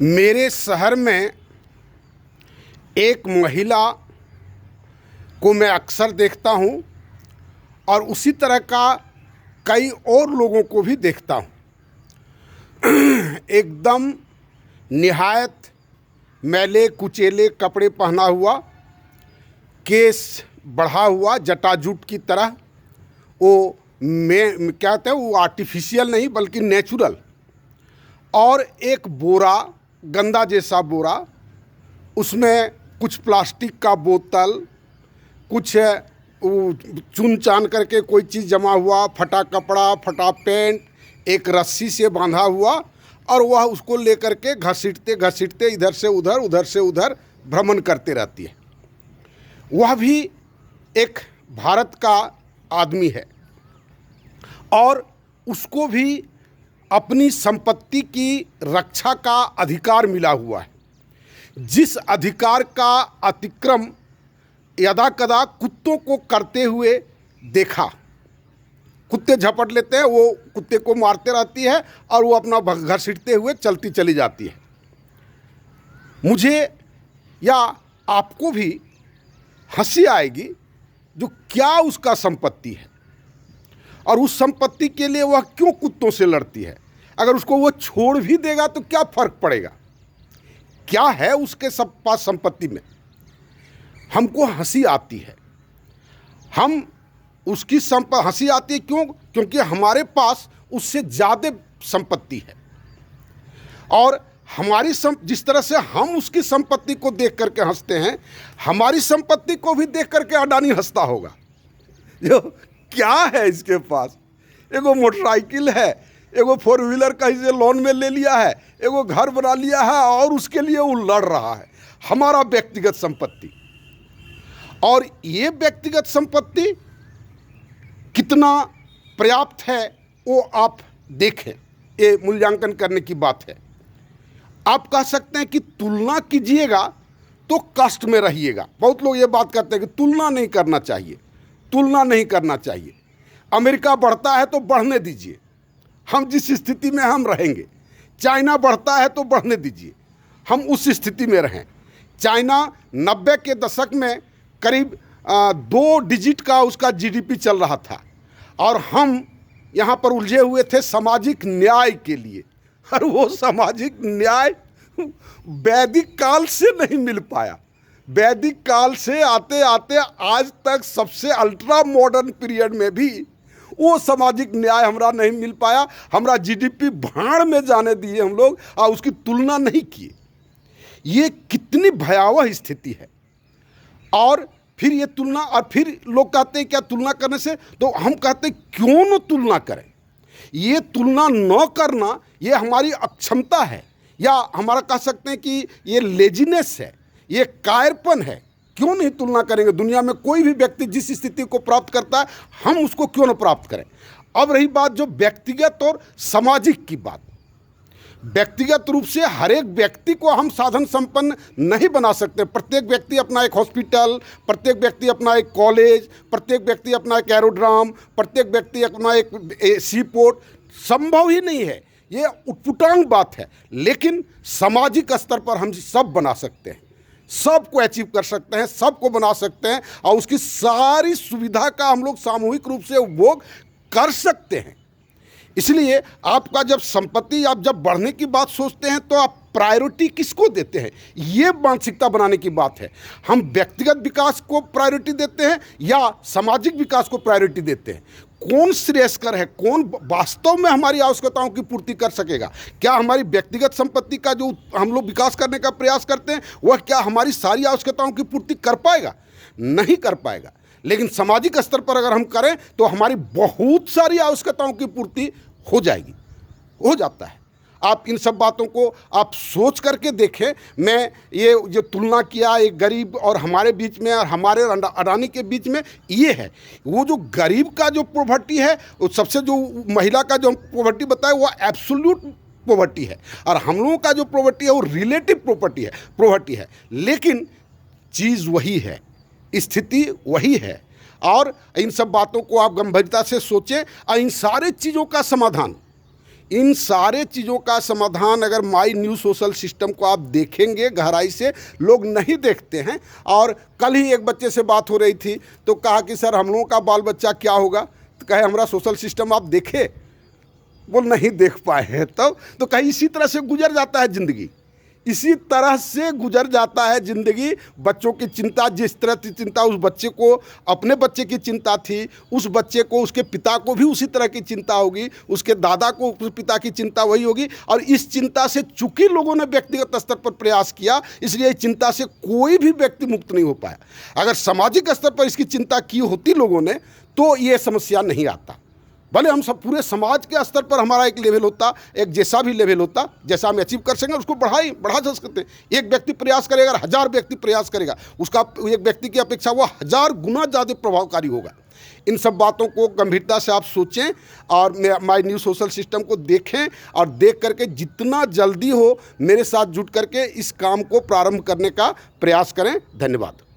मेरे शहर में एक महिला को मैं अक्सर देखता हूँ और उसी तरह का कई और लोगों को भी देखता हूँ। एकदम निहायत मैले कुचेले कपड़े पहना हुआ, केस बढ़ा हुआ जटाजूट की तरह, वो में क्या कहते हैं, वो आर्टिफिशियल नहीं बल्कि नेचुरल, और एक बोरा, गंदा जैसा बोरा, उसमें कुछ प्लास्टिक का बोतल, कुछ चुन चान करके कोई चीज़ जमा हुआ, फटा कपड़ा, फटा पैंट, एक रस्सी से बांधा हुआ, और वह उसको लेकर के घसीटते घसीटते इधर से उधर, उधर से उधर भ्रमण करते रहती है। वह भी एक भारत का आदमी है और उसको भी अपनी संपत्ति की रक्षा का अधिकार मिला हुआ है, जिस अधिकार का अतिक्रम यदा कदा कुत्तों को करते हुए देखा। कुत्ते झपट लेते हैं, वो कुत्ते को मारते रहती है और वो अपना घसीटते हुए चलती चली जाती है। मुझे या आपको भी हंसी आएगी जो क्या उसका संपत्ति है और उस संपत्ति के लिए वह क्यों कुत्तों से लड़ती है। अगर उसको वो छोड़ भी देगा तो क्या फर्क पड़ेगा, क्या है उसके सब पास संपत्ति में। हमको हंसी आती है, हम उसकी हंसी आती है क्यों? क्योंकि हमारे पास उससे ज़्यादा संपत्ति है और हमारी जिस तरह से हम उसकी संपत्ति को देख करके हंसते हैं, हमारी संपत्ति को भी देख करके अडानी हंसता होगा। जो क्या है इसके पास, एगो मोटरसाइकिल है, एगो 4 व्हीलर कहीं से लोन में ले लिया है, एगो घर बना लिया है और उसके लिए वो लड़ रहा है। हमारा व्यक्तिगत संपत्ति, और ये व्यक्तिगत संपत्ति कितना पर्याप्त है वो आप देखें, ये मूल्यांकन करने की बात है। आप कह सकते हैं कि तुलना कीजिएगा तो कष्ट में रहिएगा। बहुत लोग ये बात करते हैं कि तुलना नहीं करना चाहिए, तुलना नहीं करना चाहिए। अमेरिका बढ़ता है तो बढ़ने दीजिए, हम जिस स्थिति में हम रहेंगे। चाइना बढ़ता है तो बढ़ने दीजिए, हम उस स्थिति में रहें। चाइना 90 के दशक में करीब 2 डिजिट का उसका जीडीपी चल रहा था और हम यहाँ पर उलझे हुए थे सामाजिक न्याय के लिए, और वो सामाजिक न्याय वैदिक काल से नहीं मिल पाया। वैदिक काल से आते आते आज तक सबसे अल्ट्रा मॉडर्न पीरियड में भी वो सामाजिक न्याय हमरा नहीं मिल पाया। हमरा जीडीपी भाड़ में जाने दिए हम लोग और उसकी तुलना नहीं किए। ये कितनी भयावह स्थिति है। और फिर ये तुलना, और फिर लोग कहते हैं क्या तुलना करने से, तो हम कहते हैं क्यों न तुलना करें। ये तुलना न करना ये हमारी अक्षमता है, या हमारा कह सकते हैं कि ये लेजीनेस है, ये कायरपन है। क्यों नहीं तुलना करेंगे? दुनिया में कोई भी व्यक्ति जिस स्थिति को प्राप्त करता है, हम उसको क्यों न प्राप्त करें। अब रही बात जो व्यक्तिगत और सामाजिक की बात, व्यक्तिगत रूप से हर एक व्यक्ति को हम साधन संपन्न नहीं बना सकते। प्रत्येक व्यक्ति अपना एक हॉस्पिटल, प्रत्येक व्यक्ति अपना एक कॉलेज, प्रत्येक व्यक्ति अपना एक एरोड्राम, प्रत्येक व्यक्ति अपना एक सी पोर्ट, संभव ही नहीं है। ये उटपुटांग बात है। लेकिन सामाजिक स्तर पर हम सब बना सकते हैं, सबको अचीव कर सकते हैं, सबको बना सकते हैं और उसकी सारी सुविधा का हम लोग सामूहिक रूप से उपभोग कर सकते हैं। इसलिए आपका जब संपत्ति, आप जब बढ़ने की बात सोचते हैं तो आप प्रायोरिटी किसको देते हैं, ये मानसिकता बनाने की बात है। हम व्यक्तिगत विकास को प्रायोरिटी देते हैं या सामाजिक विकास को प्रायोरिटी देते हैं? कौन श्रेयस्कर है, कौन वास्तव में हमारी आवश्यकताओं की पूर्ति कर सकेगा? क्या हमारी व्यक्तिगत संपत्ति का जो हम लोग विकास करने का प्रयास करते हैं वह क्या हमारी सारी आवश्यकताओं की पूर्ति कर पाएगा? नहीं कर पाएगा। लेकिन सामाजिक स्तर पर अगर हम करें तो हमारी बहुत सारी आवश्यकताओं की पूर्ति हो जाएगी, हो जाता है। आप इन सब बातों को आप सोच करके देखें। मैं ये जो तुलना किया एक गरीब और हमारे बीच में और हमारे अडानी के बीच में, ये है वो जो गरीब का जो पॉवर्टी है, वो सबसे जो महिला का जो पॉवर्टी बताया वो एब्सोल्यूट पॉवर्टी है, और हम लोगों का जो पॉवर्टी है वो रिलेटिव पॉवर्टी है। लेकिन चीज़ वही है, स्थिति वही है। और इन सब बातों को आप गंभीरता से सोचें और इन सारे चीज़ों का समाधान इन सारे चीज़ों का समाधान अगर माई न्यू सोशल सिस्टम को आप देखेंगे गहराई से, लोग नहीं देखते हैं। और कल ही एक बच्चे से बात हो रही थी तो कहा कि सर हम लोगों का बाल बच्चा क्या होगा, तो कहे हमारा सोशल सिस्टम आप देखे, वो नहीं देख पाए हैं। तो कहीं इसी तरह से गुजर जाता है ज़िंदगी, इसी तरह से गुजर जाता है ज़िंदगी। बच्चों की चिंता, जिस तरह की चिंता उस बच्चे को अपने बच्चे की चिंता थी, उस बच्चे को उसके पिता को भी उसी तरह की चिंता होगी, उसके दादा को उस पिता की चिंता वही होगी। और इस चिंता से चूंकि लोगों ने व्यक्तिगत स्तर पर प्रयास किया, इसलिए इस चिंता से कोई भी व्यक्ति मुक्त नहीं हो पाया। अगर सामाजिक स्तर पर इसकी चिंता की होती लोगों ने तो ये समस्या नहीं आता। भले हम सब पूरे समाज के स्तर पर हमारा एक लेवल होता, एक जैसा भी लेवल होता, जैसा हम अचीव कर सकेंगे उसको बढ़ा जा सकते हैं। एक व्यक्ति प्रयास करेगा, 1000 व्यक्ति प्रयास करेगा, उसका एक व्यक्ति की अपेक्षा वो 1000 गुना ज़्यादा प्रभावकारी होगा। इन सब बातों को गंभीरता से आप सोचें और माई न्यू सोशल सिस्टम को देखें, और देख करके जितना जल्दी हो मेरे साथ जुट करके इस काम को प्रारंभ करने का प्रयास करें। धन्यवाद।